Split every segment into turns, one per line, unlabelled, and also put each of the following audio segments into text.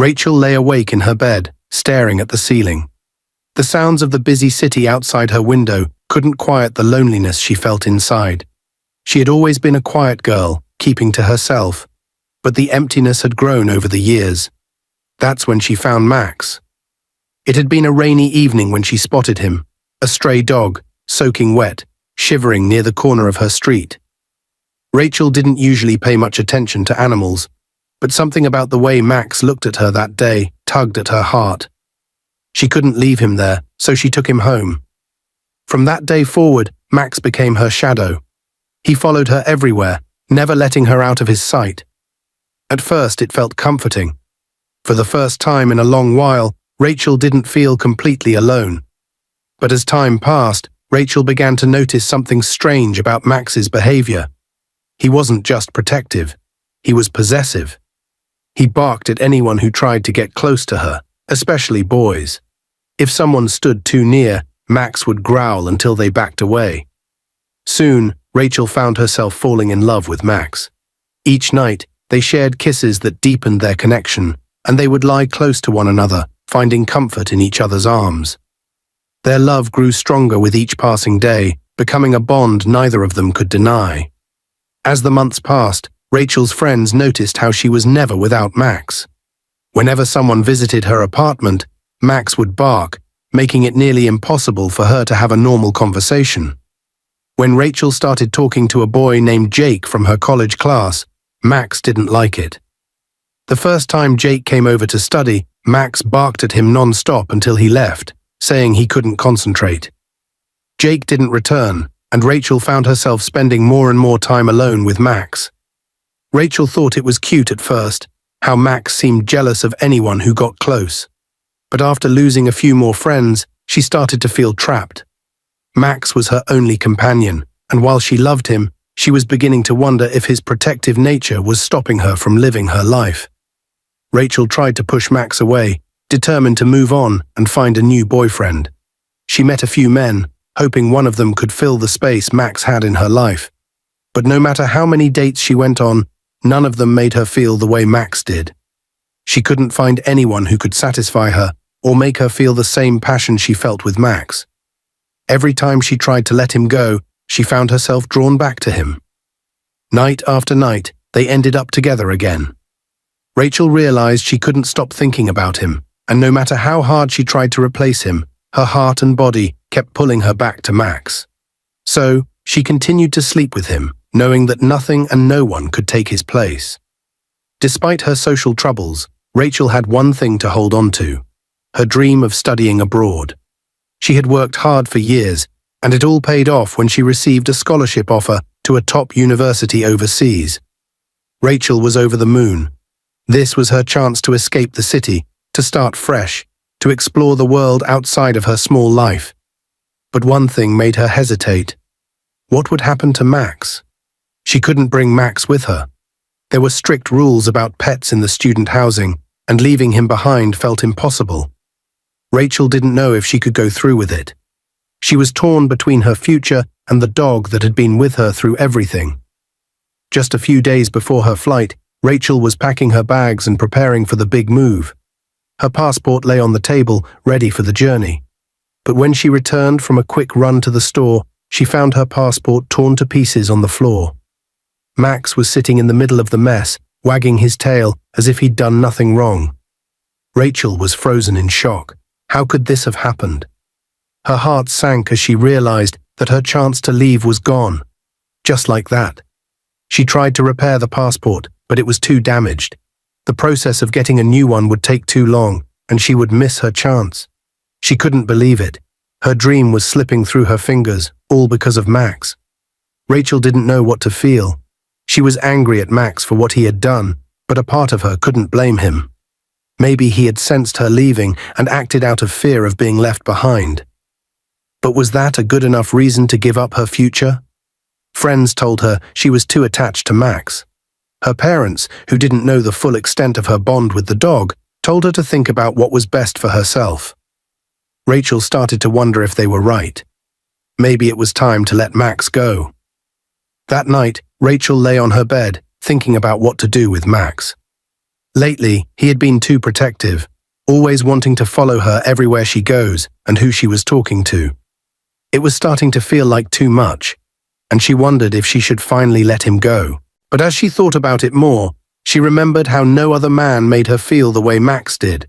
Rachel lay awake in her bed, staring at the ceiling. The sounds of the busy city outside her window couldn't quiet the loneliness she felt inside. She had always been a quiet girl, keeping to herself, but the emptiness had grown over the years. That's when she found Max. It had been a rainy evening when she spotted him, a stray dog, soaking wet, shivering near the corner of her street. Rachel didn't usually pay much attention to animals, but something about the way Max looked at her that day tugged at her heart. She couldn't leave him there, so she took him home. From that day forward, Max became her shadow. He followed her everywhere, never letting her out of his sight. At first, it felt comforting. For the first time in a long while, Rachel didn't feel completely alone. But as time passed, Rachel began to notice something strange about Max's behavior. He wasn't just protective. He was possessive. He barked at anyone who tried to get close to her, especially boys. If someone stood too near, Max would growl until they backed away. Soon, Rachel found herself falling in love with Max. Each night, they shared kisses that deepened their connection, and they would lie close to one another, finding comfort in each other's arms. Their love grew stronger with each passing day, becoming a bond neither of them could deny. As the months passed, Rachel's friends noticed how she was never without Max. Whenever someone visited her apartment, Max would bark, making it nearly impossible for her to have a normal conversation. When Rachel started talking to a boy named Jake from her college class, Max didn't like it. The first time Jake came over to study, Max barked at him non-stop until he left, saying he couldn't concentrate. Jake didn't return, and Rachel found herself spending more and more time alone with Max. Rachel thought it was cute at first, how Max seemed jealous of anyone who got close. But after losing a few more friends, she started to feel trapped. Max was her only companion, and while she loved him, she was beginning to wonder if his protective nature was stopping her from living her life. Rachel tried to push Max away, determined to move on and find a new boyfriend. She met a few men, hoping one of them could fill the space Max had in her life. But no matter how many dates she went on, none of them made her feel the way Max did. She couldn't find anyone who could satisfy her or make her feel the same passion she felt with Max. Every time she tried to let him go, she found herself drawn back to him. Night after night, they ended up together again. Rachel realized she couldn't stop thinking about him, and no matter how hard she tried to replace him, her heart and body kept pulling her back to Max. So, she continued to sleep with him, knowing that nothing and no one could take his place. Despite her social troubles, Rachel had one thing to hold on to: her dream of studying abroad. She had worked hard for years, and it all paid off when she received a scholarship offer to a top university overseas. Rachel was over the moon. This was her chance to escape the city, to start fresh, to explore the world outside of her small life. But one thing made her hesitate. What would happen to Max? She couldn't bring Max with her. There were strict rules about pets in the student housing, and leaving him behind felt impossible. Rachel didn't know if she could go through with it. She was torn between her future and the dog that had been with her through everything. Just a few days before her flight, Rachel was packing her bags and preparing for the big move. Her passport lay on the table, ready for the journey. But when she returned from a quick run to the store, she found her passport torn to pieces on the floor. Max was sitting in the middle of the mess, wagging his tail as if he'd done nothing wrong. Rachel was frozen in shock. How could this have happened? Her heart sank as she realized that her chance to leave was gone. Just like that. She tried to repair the passport, but it was too damaged. The process of getting a new one would take too long, and she would miss her chance. She couldn't believe it. Her dream was slipping through her fingers, all because of Max. Rachel didn't know what to feel. She was angry at Max for what he had done, but a part of her couldn't blame him. Maybe he had sensed her leaving and acted out of fear of being left behind. But was that a good enough reason to give up her future? Friends told her she was too attached to Max. Her parents, who didn't know the full extent of her bond with the dog, told her to think about what was best for herself. Rachel started to wonder if they were right. Maybe it was time to let Max go. That night, Rachel lay on her bed, thinking about what to do with Max. Lately, he had been too protective, always wanting to follow her everywhere she goes and who she was talking to. It was starting to feel like too much, and she wondered if she should finally let him go. But as she thought about it more, she remembered how no other man made her feel the way Max did.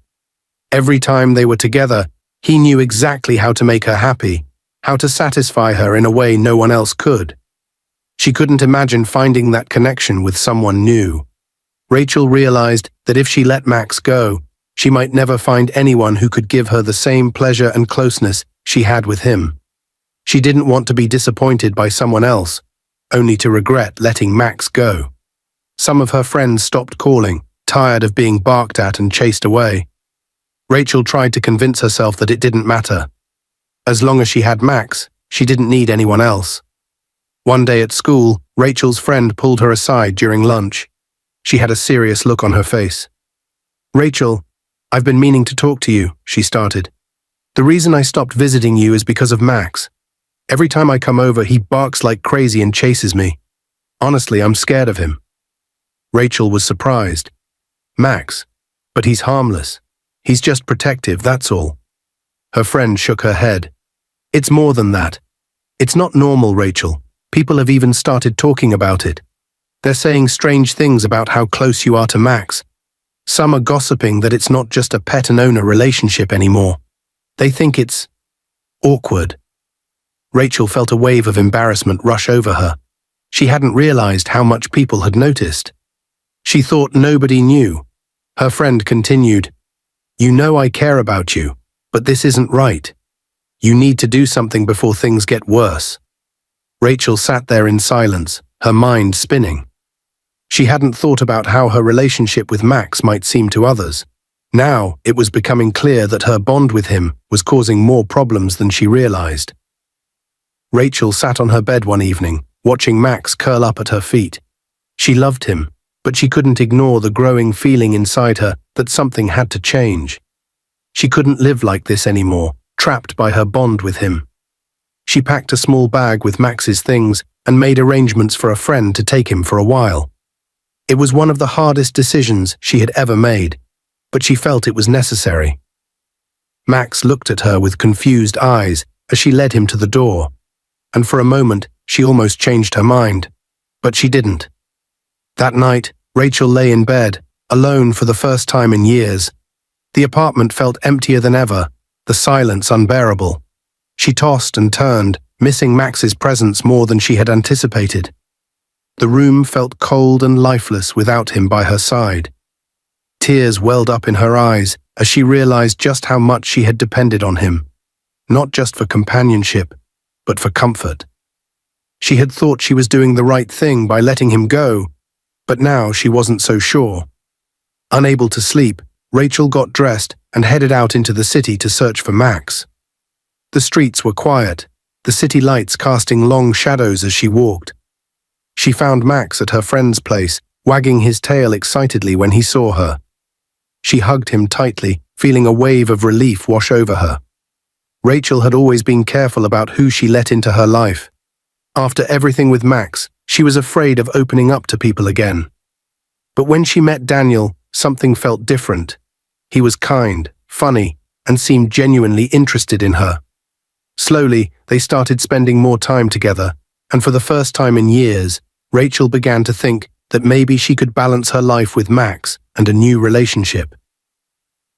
Every time they were together, he knew exactly how to make her happy, how to satisfy her in a way no one else could. She couldn't imagine finding that connection with someone new. Rachel realized that if she let Max go, she might never find anyone who could give her the same pleasure and closeness she had with him. She didn't want to be disappointed by someone else, only to regret letting Max go. Some of her friends stopped calling, tired of being barked at and chased away. Rachel tried to convince herself that it didn't matter. As long as she had Max, she didn't need anyone else. One day at school, Rachel's friend pulled her aside during lunch. She had a serious look on her face. "Rachel, I've been meaning to talk to you," she started. "The reason I stopped visiting you is because of Max. Every time I come over, he barks like crazy and chases me. Honestly, I'm scared of him." Rachel was surprised. "Max? But he's harmless. He's just protective, that's all." Her friend shook her head. "It's more than that. It's not normal, Rachel. People have even started talking about it. They're saying strange things about how close you are to Max. Some are gossiping that it's not just a pet and owner relationship anymore. They think it's awkward." Rachel felt a wave of embarrassment rush over her. She hadn't realized how much people had noticed. She thought nobody knew. Her friend continued, "You know I care about you, but this isn't right. You need to do something before things get worse." Rachel sat there in silence, her mind spinning. She hadn't thought about how her relationship with Max might seem to others. Now, it was becoming clear that her bond with him was causing more problems than she realized. Rachel sat on her bed one evening, watching Max curl up at her feet. She loved him, but she couldn't ignore the growing feeling inside her that something had to change. She couldn't live like this anymore, trapped by her bond with him. She packed a small bag with Max's things and made arrangements for a friend to take him for a while. It was one of the hardest decisions she had ever made, but she felt it was necessary. Max looked at her with confused eyes as she led him to the door, and for a moment she almost changed her mind, but she didn't. That night, Rachel lay in bed, alone for the first time in years. The apartment felt emptier than ever, the silence unbearable. She tossed and turned, missing Max's presence more than she had anticipated. The room felt cold and lifeless without him by her side. Tears welled up in her eyes as she realized just how much she had depended on him, not just for companionship, but for comfort. She had thought she was doing the right thing by letting him go, but now she wasn't so sure. Unable to sleep, Rachel got dressed and headed out into the city to search for Max. The streets were quiet, the city lights casting long shadows as she walked. She found Max at her friend's place, wagging his tail excitedly when he saw her. She hugged him tightly, feeling a wave of relief wash over her. Rachel had always been careful about who she let into her life. After everything with Max, she was afraid of opening up to people again. But when she met Daniel, something felt different. He was kind, funny, and seemed genuinely interested in her. Slowly, they started spending more time together, and for the first time in years, Rachel began to think that maybe she could balance her life with Max and a new relationship.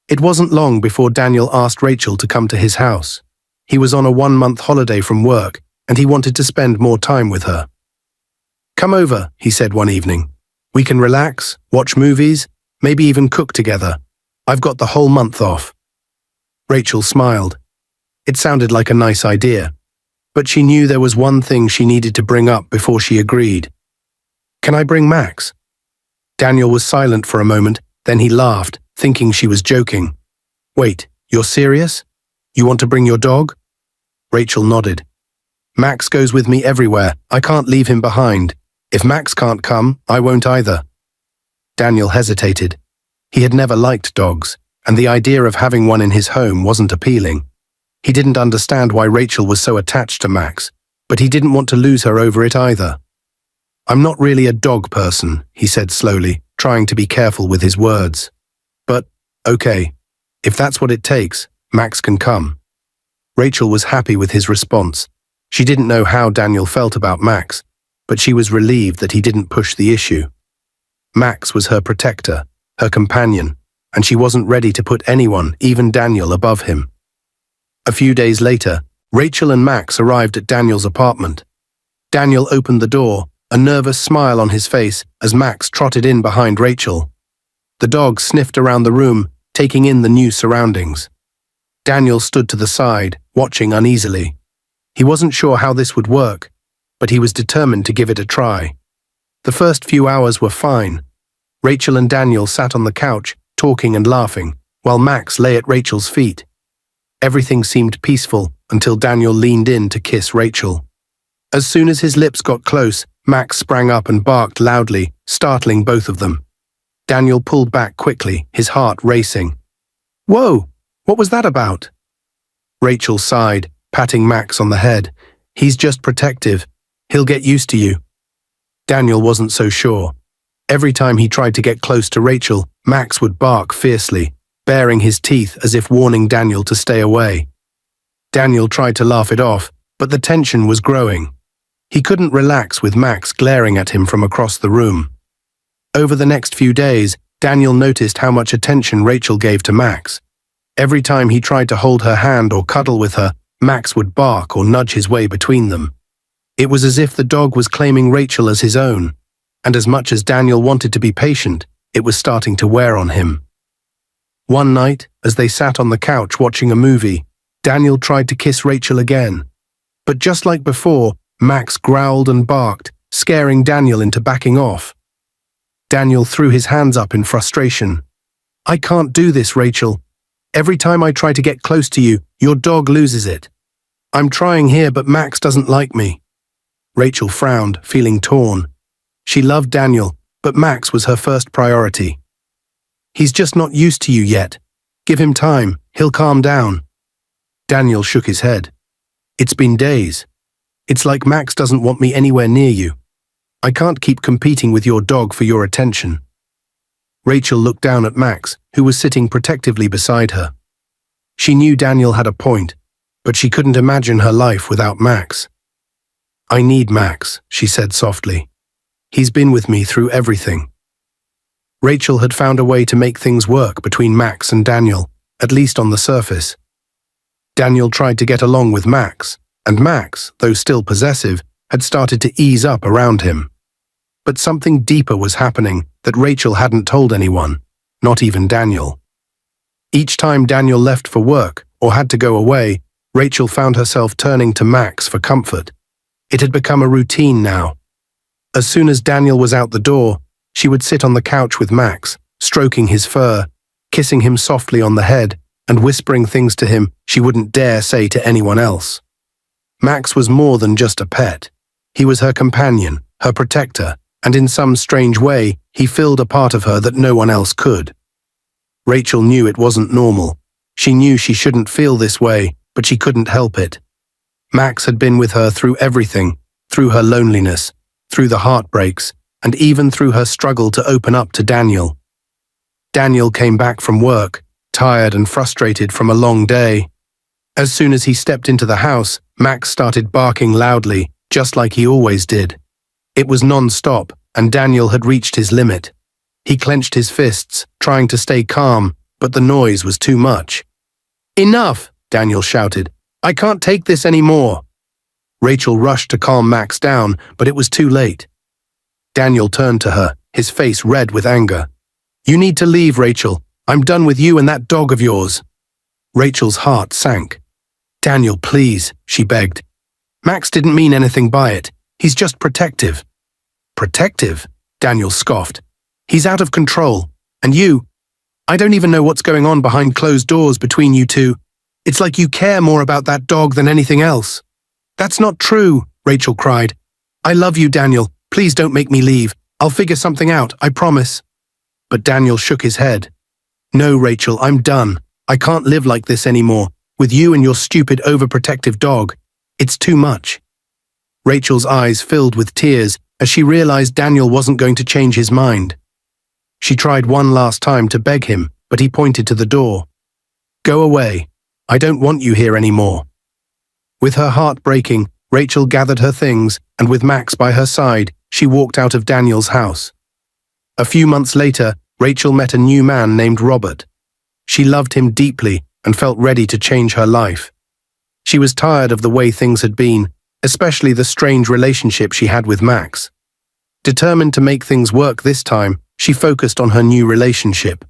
It wasn't long before Daniel asked Rachel to come to his house. He was on a 1-month holiday from work, and he wanted to spend more time with her. "Come over," he said one evening. "We can relax, watch movies, maybe even cook together. I've got the whole month off." Rachel smiled. It sounded like a nice idea, but she knew there was one thing she needed to bring up before she agreed. "Can I bring Max?" Daniel was silent for a moment, then he laughed, thinking she was joking. "Wait, you're serious? You want to bring your dog?" Rachel nodded. "Max goes with me everywhere. I can't leave him behind. If Max can't come, I won't either." Daniel hesitated. He had never liked dogs, and the idea of having one in his home wasn't appealing. He didn't understand why Rachel was so attached to Max, but he didn't want to lose her over it either. I'm not really a dog person, he said slowly, trying to be careful with his words. But, okay, if that's what it takes, Max can come. Rachel was happy with his response. She didn't know how Daniel felt about Max, but she was relieved that he didn't push the issue. Max was her protector, her companion, and she wasn't ready to put anyone, even Daniel, above him. A few days later, Rachel and Max arrived at Daniel's apartment. Daniel opened the door, a nervous smile on his face as Max trotted in behind Rachel. The dog sniffed around the room, taking in the new surroundings. Daniel stood to the side, watching uneasily. He wasn't sure how this would work, but he was determined to give it a try. The first few hours were fine. Rachel and Daniel sat on the couch, talking and laughing, while Max lay at Rachel's feet. Everything seemed peaceful until Daniel leaned in to kiss Rachel. As soon as his lips got close, Max sprang up and barked loudly, startling both of them. Daniel pulled back quickly, his heart racing. "Whoa, what was that about?" Rachel sighed, patting Max on the head. "He's just protective. He'll get used to you." Daniel wasn't so sure. Every time he tried to get close to Rachel, Max would bark fiercely, baring his teeth as if warning Daniel to stay away. Daniel tried to laugh it off, but the tension was growing. He couldn't relax with Max glaring at him from across the room. Over the next few days, Daniel noticed how much attention Rachel gave to Max. Every time he tried to hold her hand or cuddle with her, Max would bark or nudge his way between them. It was as if the dog was claiming Rachel as his own, and as much as Daniel wanted to be patient, it was starting to wear on him. One night, as they sat on the couch watching a movie, Daniel tried to kiss Rachel again. But just like before, Max growled and barked, scaring Daniel into backing off. Daniel threw his hands up in frustration. "I can't do this, Rachel. Every time I try to get close to you, your dog loses it. I'm trying here, but Max doesn't like me." Rachel frowned, feeling torn. She loved Daniel, but Max was her first priority. "He's just not used to you yet. Give him time, he'll calm down." Daniel shook his head. "It's been days. It's like Max doesn't want me anywhere near you. I can't keep competing with your dog for your attention." Rachel looked down at Max, who was sitting protectively beside her. She knew Daniel had a point, but she couldn't imagine her life without Max. "I need Max," she said softly. "He's been with me through everything." Rachel had found a way to make things work between Max and Daniel, at least on the surface. Daniel tried to get along with Max, and Max, though still possessive, had started to ease up around him. But something deeper was happening that Rachel hadn't told anyone, not even Daniel. Each time Daniel left for work or had to go away, Rachel found herself turning to Max for comfort. It had become a routine now. As soon as Daniel was out the door, she would sit on the couch with Max, stroking his fur, kissing him softly on the head, and whispering things to him she wouldn't dare say to anyone else. Max was more than just a pet. He was her companion, her protector, and in some strange way, he filled a part of her that no one else could. Rachel knew it wasn't normal. She knew she shouldn't feel this way, but she couldn't help it. Max had been with her through everything, through her loneliness, through the heartbreaks, and even through her struggle to open up to Daniel. Daniel came back from work, tired and frustrated from a long day. As soon as he stepped into the house, Max started barking loudly, just like he always did. It was non-stop, and Daniel had reached his limit. He clenched his fists, trying to stay calm, but the noise was too much. "Enough!" Daniel shouted. "I can't take this anymore." Rachel rushed to calm Max down, but it was too late. Daniel turned to her, his face red with anger. "You need to leave, Rachel. I'm done with you and that dog of yours." Rachel's heart sank. "Daniel, please," she begged. "Max didn't mean anything by it. He's just protective." "Protective?" Daniel scoffed. "He's out of control. And you? I don't even know what's going on behind closed doors between you two. It's like you care more about that dog than anything else." "That's not true," Rachel cried. "I love you, Daniel. Please don't make me leave. I'll figure something out, I promise." But Daniel shook his head. "No, Rachel, I'm done. I can't live like this anymore, with you and your stupid overprotective dog. It's too much." Rachel's eyes filled with tears as she realized Daniel wasn't going to change his mind. She tried one last time to beg him, but he pointed to the door. "Go away. I don't want you here anymore." With her heart breaking, Rachel gathered her things, and with Max by her side, she walked out of Daniel's house. A few months later, Rachel met a new man named Robert. She loved him deeply and felt ready to change her life. She was tired of the way things had been, especially the strange relationship she had with Max. Determined to make things work this time, she focused on her new relationship.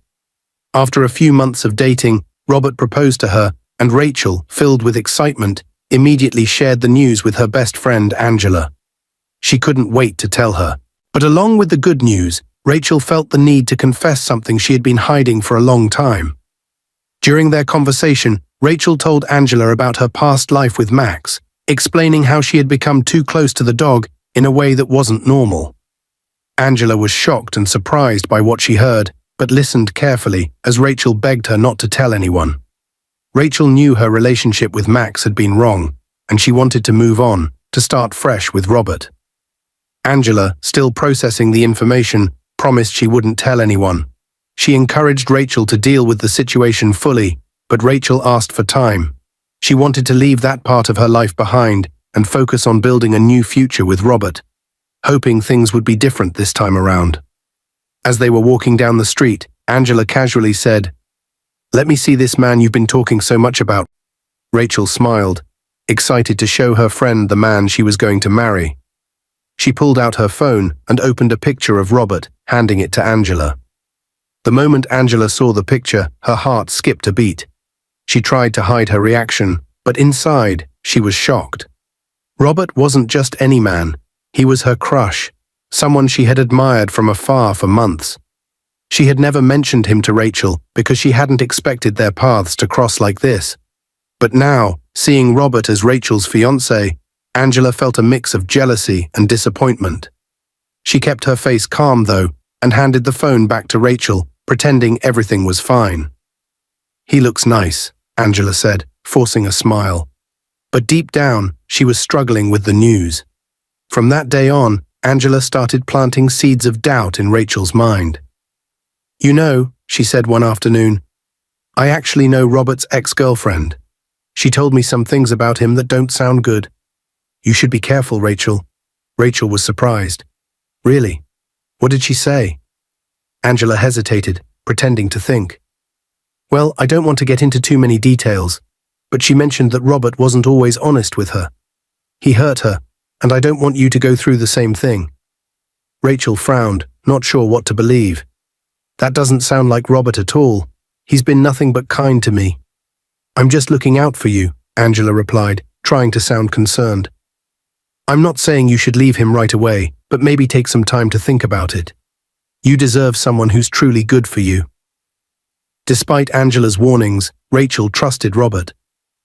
After a few months of dating, Robert proposed to her, and Rachel, filled with excitement, immediately shared the news with her best friend Angela. She couldn't wait to tell her. But along with the good news, Rachel felt the need to confess something she had been hiding for a long time. During their conversation, Rachel told Angela about her past life with Max, explaining how she had become too close to the dog in a way that wasn't normal. Angela was shocked and surprised by what she heard, but listened carefully as Rachel begged her not to tell anyone. Rachel knew her relationship with Max had been wrong, and she wanted to move on, to start fresh with Robert. Angela, still processing the information, promised she wouldn't tell anyone. She encouraged Rachel to deal with the situation fully, but Rachel asked for time. She wanted to leave that part of her life behind and focus on building a new future with Robert, hoping things would be different this time around. As they were walking down the street, Angela casually said, "Let me see this man you've been talking so much about." Rachel smiled, excited to show her friend the man she was going to marry. She pulled out her phone and opened a picture of Robert, handing it to Angela. The moment Angela saw the picture, her heart skipped a beat. She tried to hide her reaction, but inside, she was shocked. Robert wasn't just any man. He was her crush, someone she had admired from afar for months. She had never mentioned him to Rachel because she hadn't expected their paths to cross like this. But now, seeing Robert as Rachel's fiancé, Angela felt a mix of jealousy and disappointment. She kept her face calm, though, and handed the phone back to Rachel, pretending everything was fine. "He looks nice," Angela said, forcing a smile. But deep down, she was struggling with the news. From that day on, Angela started planting seeds of doubt in Rachel's mind. "You know," she said one afternoon, "I actually know Robert's ex-girlfriend. She told me some things about him that don't sound good. You should be careful, Rachel." Rachel was surprised. "Really? What did she say?" Angela hesitated, pretending to think. "Well, I don't want to get into too many details, but she mentioned that Robert wasn't always honest with her. He hurt her, and I don't want you to go through the same thing." Rachel frowned, not sure what to believe. "That doesn't sound like Robert at all. He's been nothing but kind to me." "I'm just looking out for you," Angela replied, trying to sound concerned. "I'm not saying you should leave him right away, but maybe take some time to think about it. You deserve someone who's truly good for you." Despite Angela's warnings, Rachel trusted Robert.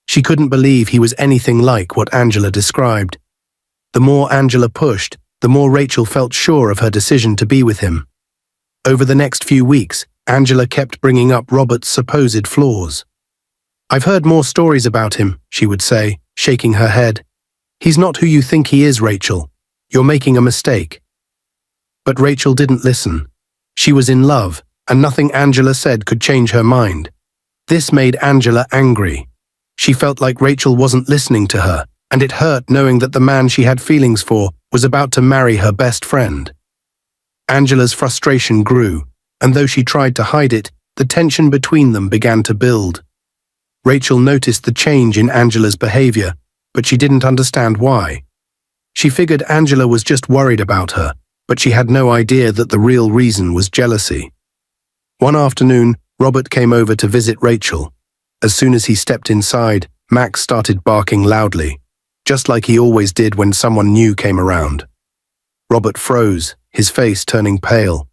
She couldn't believe he was anything like what Angela described. The more Angela pushed, the more Rachel felt sure of her decision to be with him. Over the next few weeks, Angela kept bringing up Robert's supposed flaws. "I've heard more stories about him," she would say, shaking her head. "He's not who you think he is, Rachel. You're making a mistake." But Rachel didn't listen. She was in love, and nothing Angela said could change her mind. This made Angela angry. She felt like Rachel wasn't listening to her, and it hurt knowing that the man she had feelings for was about to marry her best friend. Angela's frustration grew, and though she tried to hide it, the tension between them began to build. Rachel noticed the change in Angela's behavior, but she didn't understand why. She figured Angela was just worried about her, but she had no idea that the real reason was jealousy. One afternoon, Robert came over to visit Rachel. As soon as he stepped inside, Max started barking loudly, just like he always did when someone new came around. Robert froze, his face turning pale.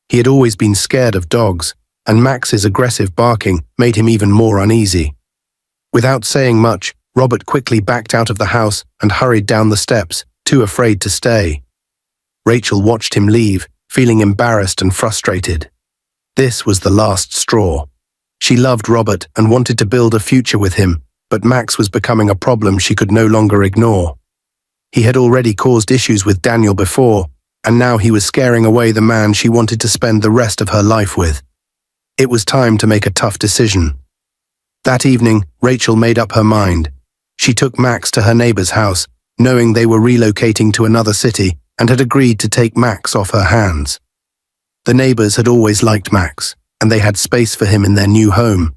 He had always been scared of dogs, and Max's aggressive barking made him even more uneasy. Without saying much, Robert quickly backed out of the house and hurried down the steps, too afraid to stay. Rachel watched him leave, feeling embarrassed and frustrated. This was the last straw. She loved Robert and wanted to build a future with him, but Max was becoming a problem she could no longer ignore. He had already caused issues with Daniel before, and now he was scaring away the man she wanted to spend the rest of her life with. It was time to make a tough decision. That evening, Rachel made up her mind. She took Max to her neighbor's house, knowing they were relocating to another city, and had agreed to take Max off her hands. The neighbors had always liked Max, and they had space for him in their new home.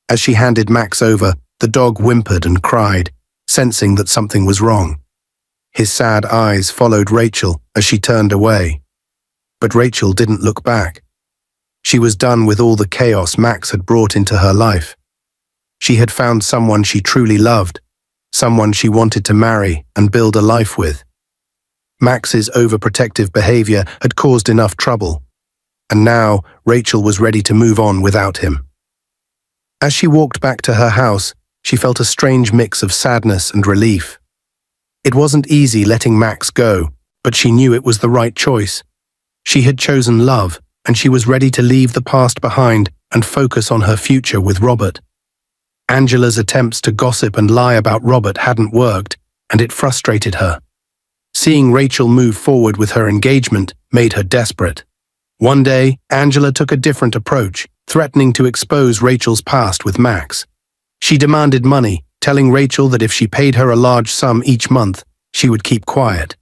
As she handed Max over, the dog whimpered and cried, sensing that something was wrong. His sad eyes followed Rachel as she turned away. But Rachel didn't look back. She was done with all the chaos Max had brought into her life. She had found someone she truly loved, someone she wanted to marry and build a life with. Max's overprotective behavior had caused enough trouble, and now Rachel was ready to move on without him. As she walked back to her house, she felt a strange mix of sadness and relief. It wasn't easy letting Max go, but she knew it was the right choice. She had chosen love, and she was ready to leave the past behind and focus on her future with Robert. Angela's attempts to gossip and lie about Robert hadn't worked, and it frustrated her. Seeing Rachel move forward with her engagement made her desperate. One day, Angela took a different approach, threatening to expose Rachel's past with Max. She demanded money, telling Rachel that if she paid her a large sum each month, she would keep quiet.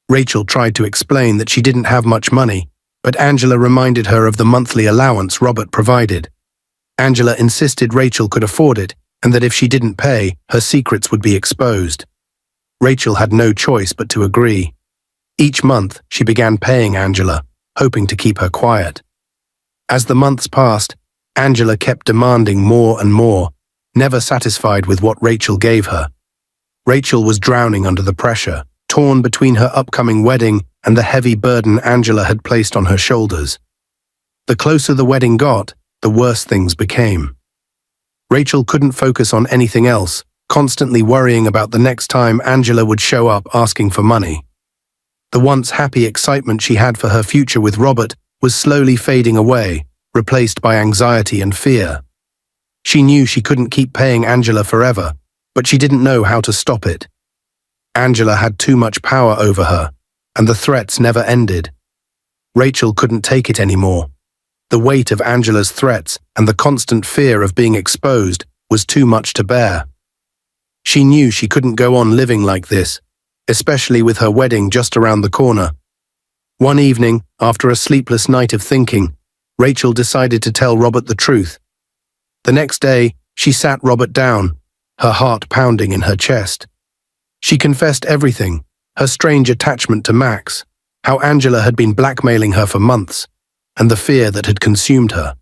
Rachel tried to explain that she didn't have much money, but Angela reminded her of the monthly allowance Robert provided. Angela insisted Rachel could afford it, and that if she didn't pay, her secrets would be exposed. Rachel had no choice but to agree. Each month, she began paying Angela, hoping to keep her quiet. As the months passed, Angela kept demanding more and more, never satisfied with what Rachel gave her. Rachel was drowning under the pressure, torn between her upcoming wedding and the heavy burden Angela had placed on her shoulders. The closer the wedding got, the worse things became. Rachel couldn't focus on anything else, constantly worrying about the next time Angela would show up asking for money. The once happy excitement she had for her future with Robert was slowly fading away, replaced by anxiety and fear. She knew she couldn't keep paying Angela forever, but she didn't know how to stop it. Angela had too much power over her, and the threats never ended. Rachel couldn't take it anymore. The weight of Angela's threats and the constant fear of being exposed was too much to bear. She knew she couldn't go on living like this, especially with her wedding just around the corner. One evening, after a sleepless night of thinking, Rachel decided to tell Robert the truth. The next day, she sat Robert down, her heart pounding in her chest. She confessed everything, her strange attachment to Max, how Angela had been blackmailing her for months, and the fear that had consumed her.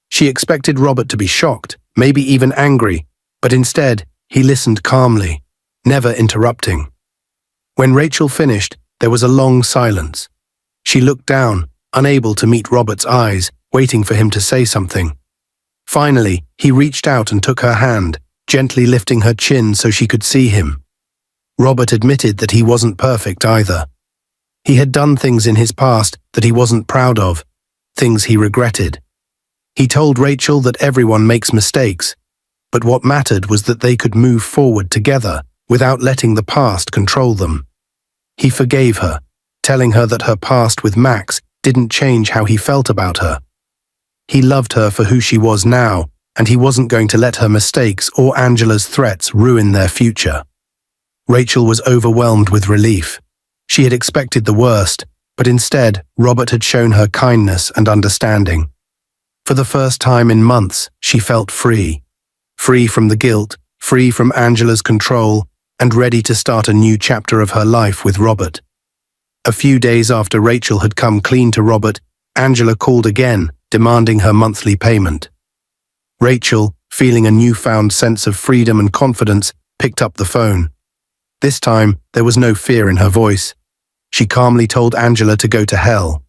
She expected Robert to be shocked, maybe even angry, but instead, he listened calmly, never interrupting. When Rachel finished, there was a long silence. She looked down, unable to meet Robert's eyes, waiting for him to say something. Finally, he reached out and took her hand, gently lifting her chin so she could see him. Robert admitted that he wasn't perfect either. He had done things in his past that he wasn't proud of, things he regretted. He told Rachel that everyone makes mistakes, but what mattered was that they could move forward together without letting the past control them. He forgave her, telling her that her past with Max didn't change how he felt about her. He loved her for who she was now, and he wasn't going to let her mistakes or Angela's threats ruin their future. Rachel was overwhelmed with relief. She had expected the worst, but instead, Robert had shown her kindness and understanding. For the first time in months, she felt free. Free from the guilt, free from Angela's control, and ready to start a new chapter of her life with Robert. A few days after Rachel had come clean to Robert, Angela called again, demanding her monthly payment. Rachel, feeling a newfound sense of freedom and confidence, picked up the phone. This time, there was no fear in her voice. She calmly told Angela to go to hell.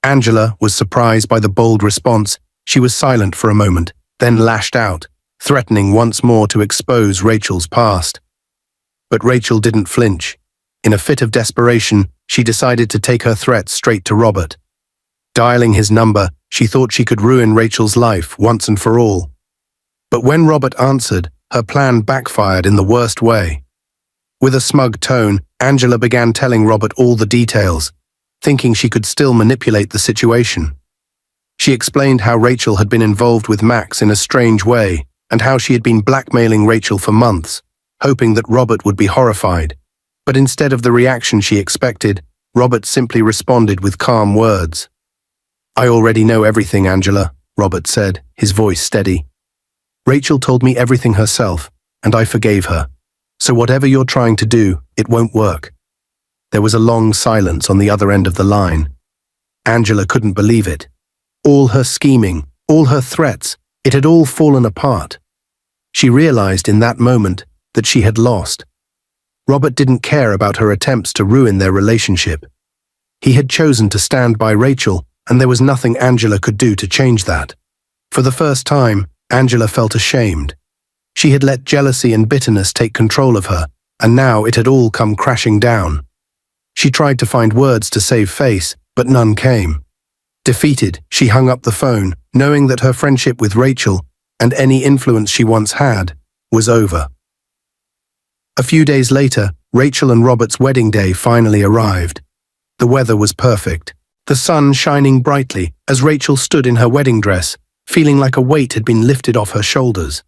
Angela was surprised by the bold response. She was silent for a moment, then lashed out, threatening once more to expose Rachel's past. But Rachel didn't flinch. In a fit of desperation, she decided to take her threats straight to Robert. Dialing his number, she thought she could ruin Rachel's life once and for all. But when Robert answered, her plan backfired in the worst way. With a smug tone, Angela began telling Robert all the details, thinking she could still manipulate the situation. She explained how Rachel had been involved with Max in a strange way and how she had been blackmailing Rachel for months, hoping that Robert would be horrified. But instead of the reaction she expected, Robert simply responded with calm words. "I already know everything, Angela," Robert said, his voice steady. "Rachel told me everything herself, and I forgave her. So whatever you're trying to do, it won't work." There was a long silence on the other end of the line. Angela couldn't believe it. All her scheming, all her threats, it had all fallen apart. She realized in that moment that she had lost. Robert didn't care about her attempts to ruin their relationship. He had chosen to stand by Rachel, and there was nothing Angela could do to change that. For the first time, Angela felt ashamed. She had let jealousy and bitterness take control of her, and now it had all come crashing down. She tried to find words to save face, but none came. Defeated, she hung up the phone, knowing that her friendship with Rachel, and any influence she once had, was over. A few days later, Rachel and Robert's wedding day finally arrived. The weather was perfect, the sun shining brightly as Rachel stood in her wedding dress, feeling like a weight had been lifted off her shoulders.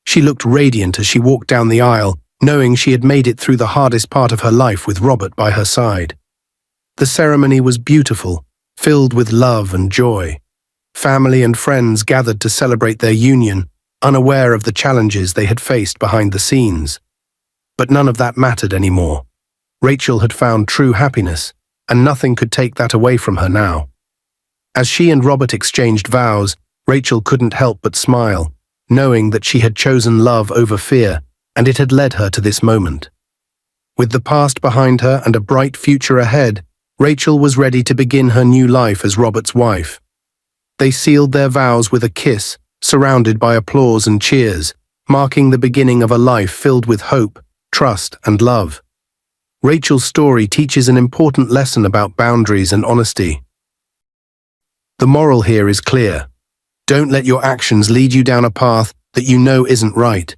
She looked radiant as she walked down the aisle, knowing she had made it through the hardest part of her life with Robert by her side. The ceremony was beautiful, filled with love and joy. Family and friends gathered to celebrate their union, unaware of the challenges they had faced behind the scenes. But none of that mattered anymore. Rachel had found true happiness, and nothing could take that away from her now. As she and Robert exchanged vows, Rachel couldn't help but smile, knowing that she had chosen love over fear, and it had led her to this moment. With the past behind her and a bright future ahead, Rachel was ready to begin her new life as Robert's wife. They sealed their vows with a kiss, surrounded by applause and cheers, marking the beginning of a life filled with hope, trust, and love. Rachel's story teaches an important lesson about boundaries and honesty. The moral here is clear. Don't let your actions lead you down a path that you know isn't right.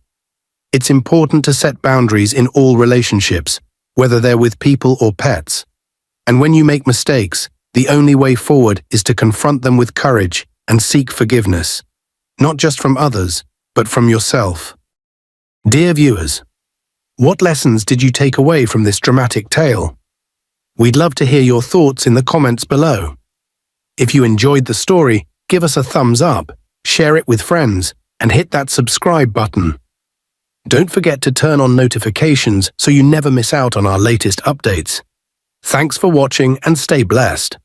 It's important to set boundaries in all relationships, whether they're with people or pets. And when you make mistakes, the only way forward is to confront them with courage and seek forgiveness, not just from others, but from yourself. Dear viewers, what lessons did you take away from this dramatic tale? We'd love to hear your thoughts in the comments below. If you enjoyed the story, give us a thumbs up, share it with friends, and hit that subscribe button. Don't forget to turn on notifications so you never miss out on our latest updates. Thanks for watching and stay blessed.